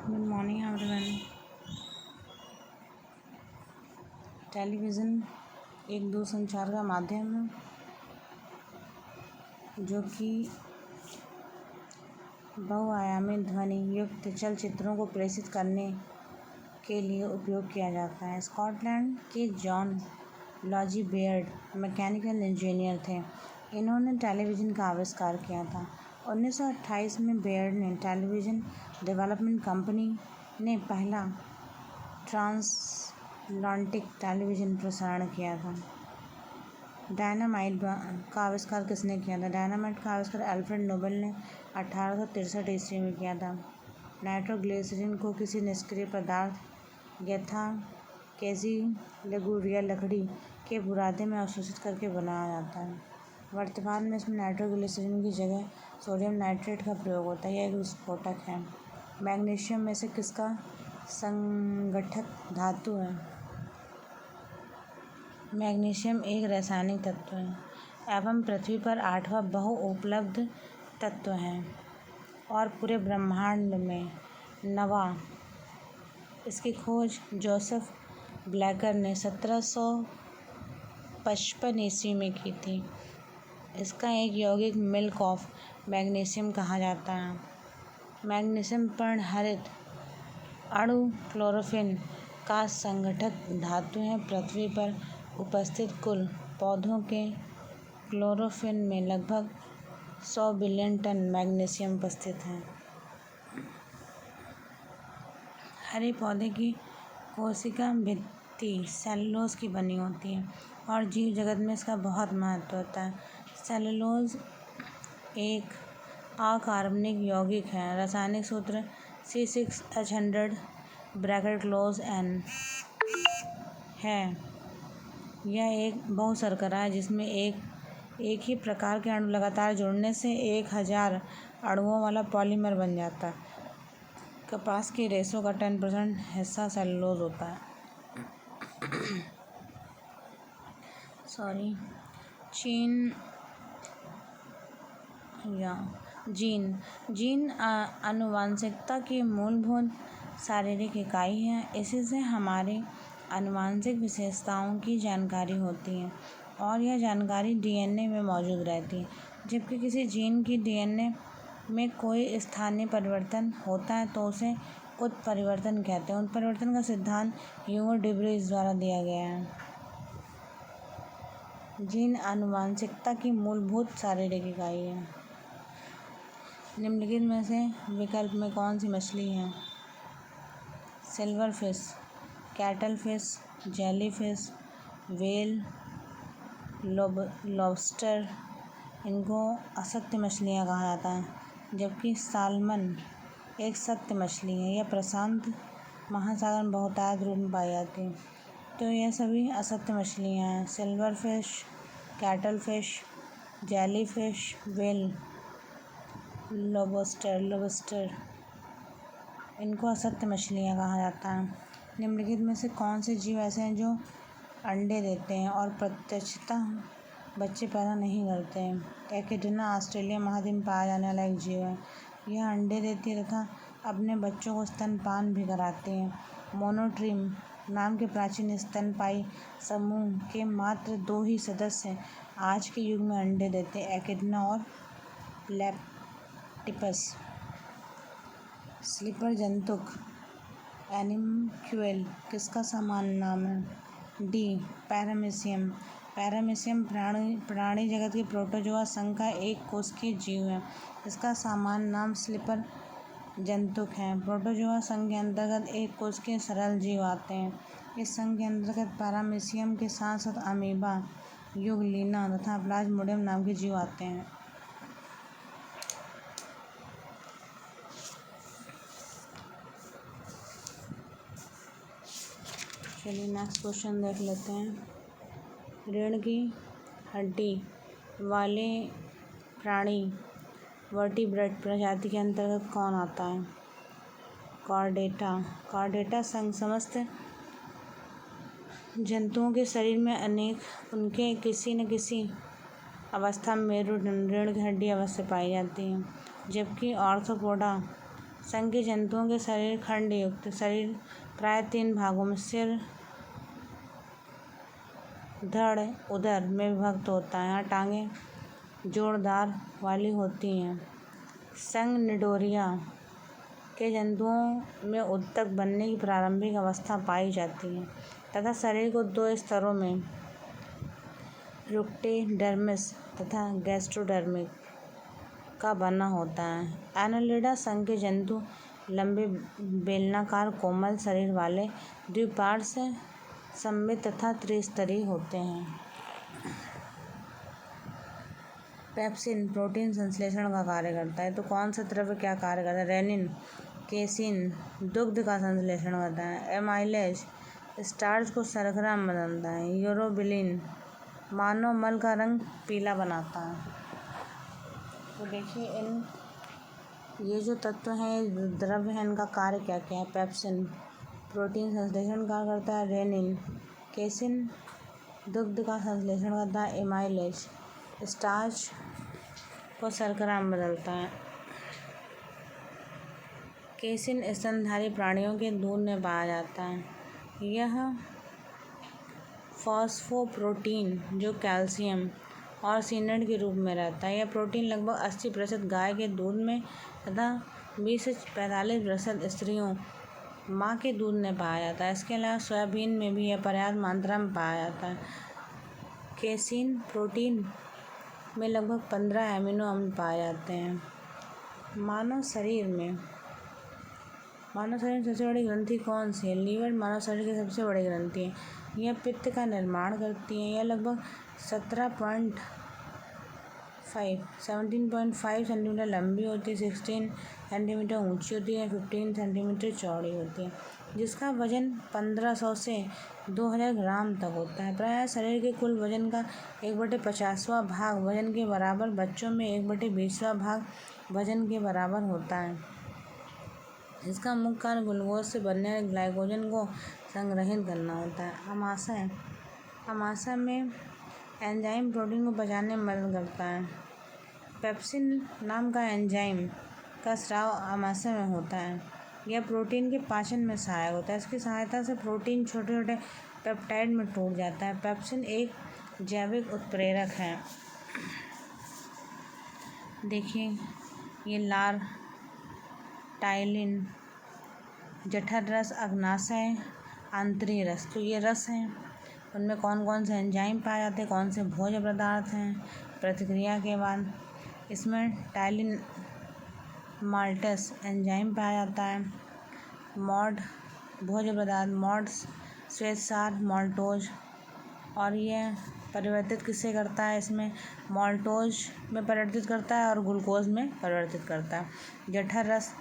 Good morning everyone. Television एक दूरसंचार का माध्यम है जो कि बहुआयामी ध्वनि युक्त चलचित्रों को प्रेषित करने के लिए उपयोग किया जाता है। स्कॉटलैंड के John logy Baird mechanical engineer थे। इन्होंने टेलीविज़न का आविष्कार किया था। 1928 में बेयर्ड ने टेलीविज़न डेवलपमेंट कंपनी ने पहला ट्रांसअटलांटिक टेलीविज़न प्रसारण किया था। डायनामाइट का आविष्कार किसने किया था? डायनामाइट का आविष्कार अल्फ्रेड नोबेल ने 1863 ईस्वी में किया था। नाइट्रोग्लिसरीन को किसी निष्क्रिय पदार्थ यथा कैज़िलगुरिया लकड़ी के बुरादे में अवशोषित करके बनाया जाता है। वर्तमान में इसमें नाइट्रोग्लिसरीन की जगह सोडियम नाइट्रेट का प्रयोग होता है। यह एक विस्फोटक है। मैग्नीशियम में से किसका संगठक धातु है? मैग्नीशियम एक रासायनिक तत्व है एवं पृथ्वी पर 8वां बहुउपलब्ध तत्व है और पूरे ब्रह्मांड में 9वां। इसकी खोज जोसेफ ब्लैकर ने 1755 ईस्वी में की थी। इसका एक यौगिक मिल्क ऑफ मैग्नीशियम कहा जाता है। मैग्नीशियम पर्णहरित अणु क्लोरोफिल का संगठक धातु है। पृथ्वी पर उपस्थित कुल पौधों के क्लोरोफिल में लगभग 100 बिलियन टन मैग्नीशियम उपस्थित है। हरे पौधे की कोशिका भित्ति सेलुलोज की बनी होती है और जीव जगत में इसका बहुत महत्व होता है। सेलुलोज एक अकार्बनिक यौगिक है। रासायनिक सूत्र C6H10 है। यह एक बहुशर्करा है जिसमें एक ही प्रकार के अणु लगातार जुड़ने से 1000 अणुओं वाला पॉलीमर बन जाता है। कपास के रेशों का 10% हिस्सा सेलुलोज होता है। जीन आनुवंशिकता की मूलभूत शारीरिक इकाई है। इसी से हमारे आनुवंशिक विशेषताओं की जानकारी होती है और यह जानकारी डीएनए में मौजूद रहती है। जबकि किसी जीन की डीएनए में कोई स्थानीय परिवर्तन होता है तो उसे उत्परिवर्तन कहते हैं। उत्परिवर्तन का सिद्धांत ह्यूगो डुब्रिज द्वारा दिया गया है। जीन आनुवंशिकता की मूलभूत शारीरिक इकाई है। निम्नलिखित में से विकल्प में कौन सी मछली है? Silver fish, cattle fish, jelly fish, whale, lobster. इनको असत्य मछलियाँ कहा जाता है। जबकि साल्मन एक सत्य मछली है। यह प्रशांत महासागर में बहुतायत रूप में पाई जाती है। तो यह सभी असत्य मछलियाँ हैं। Silver fish, cattle fish, jelly fish, whale, lobster. इनको असत्य मछलियाँ कहा जाता है। निम्नलिखित में से कौन से जीव ऐसे हैं जो अंडे देते हैं और प्रत्यक्षतः बच्चे पैदा नहीं करते हैं? एकिडना ऑस्ट्रेलिया महाद्वीप में पाया जाने वाला एक जीव है। यह अंडे देती है तथा अपने बच्चों को स्तनपान भी कराती है। मोनोट्रिम नाम के प्राचीन स्तनपायी समूह के मात्र 2 ही सदस्य आज के युग में अंडे देते हैं, एकिडना और प्लेटिपस। स्लीपर जंतुक एनिमक्यूल किसका सामान्य नाम है? D, paramecium. पैरामीशियम प्राणी जगत के प्रोटोजोआ संघ का एक कोशिकीय जीव है। इसका सामान्य नाम स्लीपर जंतुक है। प्रोटोजोआ संघ के अंतर्गत एक कोशिकीय सरल जीव आते हैं। इस संघ के अंतर्गत पैरामीशियम के साथ साथ अमीबा, यूग्लिना तथा प्लाज्मोडियम नाम के जीव आते हैं। चलिए नेक्स्ट क्वेश्चन देख लेते हैं। रीढ़ की हड्डी वाले प्राणी वर्टिब्रेट प्रजाति के अंतर्गत कौन आता है? कॉर्डेटा संघ समस्त जंतुओं के शरीर में उनके किसी न किसी अवस्था में मेरुदंड रीढ़ की हड्डी अवश्य पाई जाती है। जबकि आर्थ्रोपोडा संघीय जंतुओं के शरीर खंड युक्त शरीर प्राय 3 भागों में सिर, धड़, उदर में विभक्त होता है। यहाँ टांगें जोरदार वाली होती हैं। संघ निडोरिया के जंतुओं में उत्तक बनने की प्रारंभिक अवस्था पाई जाती है तथा शरीर को 2 स्तरों में रुक्टेडर्मिस तथा गैस्ट्रोडर्मिक का बना होता है। एनालिडा संघ के जंतु लंबे बेलनाकार कोमल शरीर वाले द्विपार्श्व सममित तथा त्रिस्तरीय होते हैं। पेप्सिन प्रोटीन संश्लेषण का कार्य करता है। तो कौन सा द्रव्य क्या कार्य करता है? रेनिन केसिन दुग्ध का संश्लेषण करता है। एमाइलेज स्टार्च को शर्करा में बदलता है। यूरोबिलिन मानव मल का रंग पीला बनाता है। तो देखिए ये जो तत्व हैं द्रव्य हैं इनका कार्य क्या क्या है। पेप्सिन प्रोटीन संश्लेषण कार्य करता है। रेनिन केसिन दुग्ध का संश्लेषण करता है। एमाइलेज स्टार्च को शर्करा में बदलता है। केसिन स्तनधारी प्राणियों के दूध में पाया जाता है। यह फॉस्फोप्रोटीन जो कैल्शियम और सिनेट के रूप में रहता है। यह प्रोटीन लगभग 80% गाय के दूध में तथा 20 से 45% स्त्रियों माँ के दूध में पाया जाता है। इसके अलावा सोयाबीन में भी यह पर्याप्त मात्रा में पाया जाता है। केसिन प्रोटीन में लगभग 15 एमिनो अम्ल पाए जाते हैं। मानव शरीर में सबसे बड़ी ग्रंथि कौन सी है? लीवर मानव शरीर की सबसे बड़ी ग्रंथि है। यह पित्त का निर्माण करती है। यह लगभग 17.5 सेंटीमीटर लंबी होती है, 16 सेंटीमीटर ऊंची होती है, 15 सेंटीमीटर चौड़ी होती है, जिसका वजन 1500 से 2000 ग्राम तक होता है। प्रायः शरीर के कुल वजन का 1/50वां भाग वजन के बराबर, बच्चों में 1/20वां भाग वजन के बराबर होता है। इसका मुख्य कार्य ग्लूकोज से बनने वाले ग्लाइकोजन को संग्रहित करना होता है। आमाशय में एंजाइम प्रोटीन को पचाने में मदद करता है। पेप्सिन नाम का एंजाइम का स्राव आमाशय में होता है। यह प्रोटीन के पाचन में सहायक होता है। इसकी सहायता से प्रोटीन छोटे छोटे पेप्टाइड में टूट जाता है। पेप्सिन एक जैविक उत्प्रेरक है। देखिए ये लार, टाइलिन, जठर रस, अग्नाशय, आंतरिक रस। तो ये रस हैं उनमें कौन कौन से एंजाइम पाए जाते हैं, कौन से भोज्य पदार्थ हैं प्रतिक्रिया के बाद। इसमें टाइलिन माल्टस एंजाइम पाया जाता है। मॉड भोज्य पदार्थ मॉड श्वेतसार माल्टोज, और यह परिवर्तित किससे करता है? इसमें माल्टोज में परिवर्तित करता है और ग्लूकोज में परिवर्तित करता है। जठर रस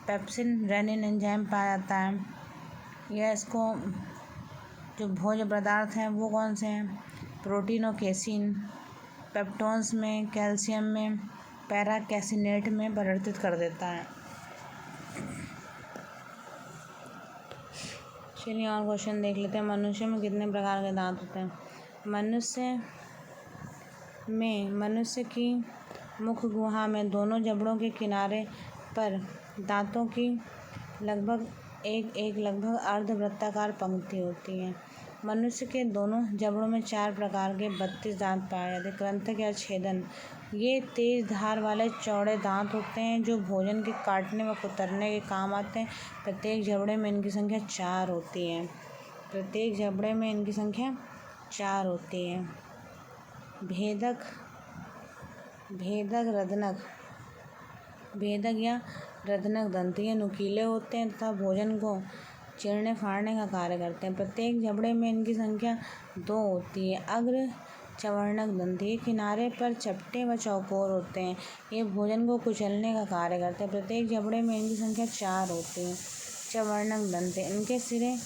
पेप्सिन रेनिन एंजाइम पाया जाता है। यह इसको जो भोज्य पदार्थ हैं वो कौन से हैं? प्रोटीन और केसिन पेप्टोन्स में, कैल्शियम में, पैराकैसिनेट में परिवर्तित कर देता है। चलिए और क्वेश्चन देख लेते हैं। मनुष्य में कितने प्रकार के दांत होते हैं? मनुष्य की मुख गुहा में दोनों जबड़ों के किनारे पर दांतों की लगभग लगभग अर्धवृत्ताकार पंक्ति होती है। मनुष्य के दोनों जबड़ों में 4 प्रकार के 32 दांत पाए जाते हैं। कृंतक या छेदन ये तेज धार वाले चौड़े दांत होते हैं जो भोजन के काटने व कुतरने के काम आते हैं। प्रत्येक जबड़े में इनकी संख्या 4 होती है। भेदक या रदनक दंत ये नुकीले होते हैं तथा भोजन को चीरने फाड़ने का कार्य करते हैं। प्रत्येक जबड़े में इनकी संख्या 2 होती है। अग्र चवर्णक दंत ये किनारे पर चपटे व चौकोर होते हैं। ये भोजन को कुचलने का कार्य करते हैं। प्रत्येक जबड़े में इनकी संख्या 4 होती है। चवर्णक दंत इनके सिरे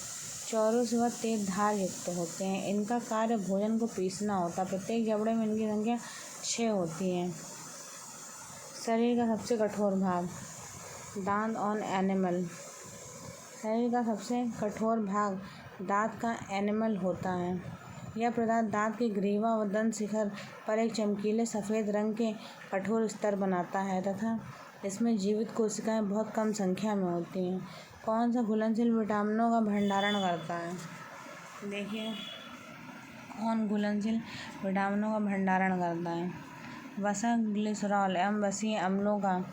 चौरों से व तेज धार युक्त होते हैं। इनका कार्य भोजन को पीसना होता है। प्रत्येक जबड़े में इनकी संख्या 6 होती है। शरीर का सबसे कठोर भाग दांत ऑन एनिमल। शरीर का सबसे कठोर भाग दांत का एनिमल होता है। यह पदार्थ दांत के ग्रीवा व दंत शिखर पर एक चमकीले सफ़ेद रंग के कठोर स्तर बनाता है तथा इसमें जीवित कोशिकाएं बहुत कम संख्या में होती हैं। कौन सा घुलनशील विटामिनों का भंडारण करता है? देखिए, कौन घुलनशील विटामिनों का भंडारण करता है? वसा ग्लिसरॉल एवं वसीय अम्लों का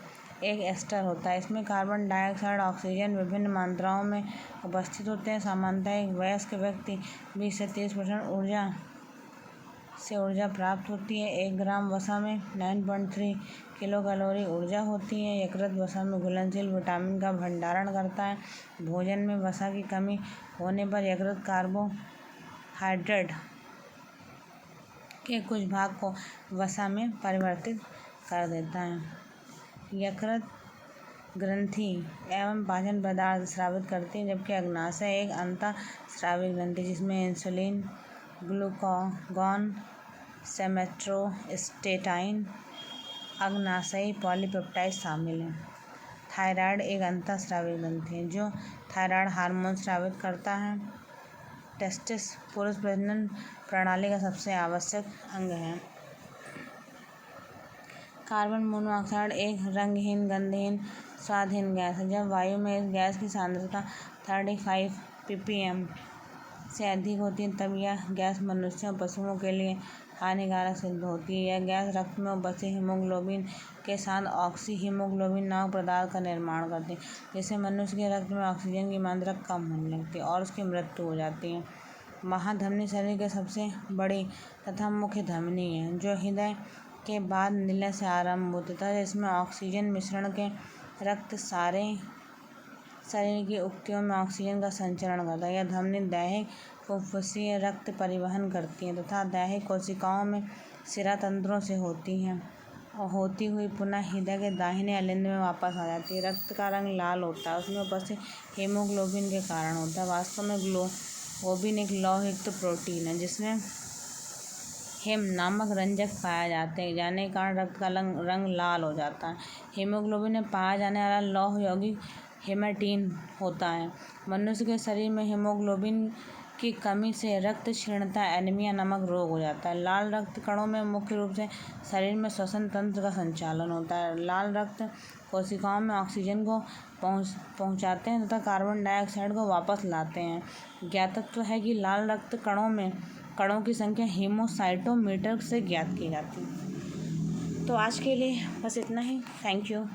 एक एस्टर होता है। इसमें कार्बन डाइऑक्साइड, ऑक्सीजन विभिन्न मात्राओं में उपस्थित होते हैं। सामान्यतः एक वयस्क व्यक्ति 20 से 30% ऊर्जा प्राप्त होती है। 1 ग्राम वसा में 9.3 किलो कैलोरी ऊर्जा होती है। यकृत वसा में घुलनशील विटामिन का भंडारण करता है। भोजन में वसा की कमी होने पर यकृत कार्बोहाइड्रेट के कुछ भाग को वसा में परिवर्तित कर देता है। यकृत ग्रंथि एवं पाचन पदार्थ स्रावित करती है, जबकि अग्नाशय एक अंतःस्रावी ग्रंथि जिसमें इंसुलिन, ग्लूकागॉन, सोमैटोस्टेटाइन, अग्नाशयी पॉलीपेप्टाइड शामिल हैं। थायराइड एक अंतःस्रावी ग्रंथि है जो थायराइड हार्मोन स्रावित करता है। टेस्टिस पुरुष प्रजनन प्रणाली का सबसे आवश्यक अंग है। कार्बन मोनोऑक्साइड एक रंगहीन, गंधहीन, स्वादहीन गैस है। जब वायु में इस गैस की सांद्रता 35 ppm से अधिक होती है तब यह गैस मनुष्यों और पशुओं के लिए हानिकारक सिद्ध होती है। यह गैस रक्त में उपस्थित हीमोग्लोबिन के साथ ऑक्सी हीमोग्लोबिन नामक पदार्थ का निर्माण करती है, जिससे मनुष्य के रक्त में ऑक्सीजन की मात्रा कम होने लगती है और उसकी मृत्यु हो जाती है। महाधमनी शरीर की सबसे बड़ी तथा मुख्य धमनी है, जो हृदय के बाद निलय से आरंभ होती है। इसमें ऑक्सीजन मिश्रण के रक्त सारे शरीर की उक्तियों में ऑक्सीजन का संचरण करता है। यह धमनी दैहिक फुफ्फुसीय रक्त परिवहन करती है तथा दैहिक कोशिकाओं में शिरा तंत्रों से होती है और होती हुई पुनः हृदय के दाहिने अलिंद में वापस आ जाती है। रक्त का रंग लाल होता है, उसमें उपस्थित हीमोग्लोबिन के कारण होता है। वास्तव में ग्लोबिन एक लौहयुक्त प्रोटीन है जिसमें हेम नामक रंजक पाया जाने के कारण रक्त का रंग लाल हो जाता है। हीमोग्लोबिन में पाया जाने वाला लौह यौगिक हेमेटिन होता है। मनुष्य के शरीर में हीमोग्लोबिन की कमी से रक्त क्षीणता एनीमिया नामक रोग हो जाता है। लाल रक्त कणों में मुख्य रूप से शरीर में श्वसन तंत्र का संचालन होता है। लाल रक्त कोशिकाओं में ऑक्सीजन को पहुंचाते हैं तथा कार्बन डाइऑक्साइड को वापस लाते हैं। ज्ञातत्व है कि लाल रक्त कणों की संख्या हीमोसाइटोमीटर से ज्ञात की जाती है। तो आज के लिए बस इतना ही। Thank you.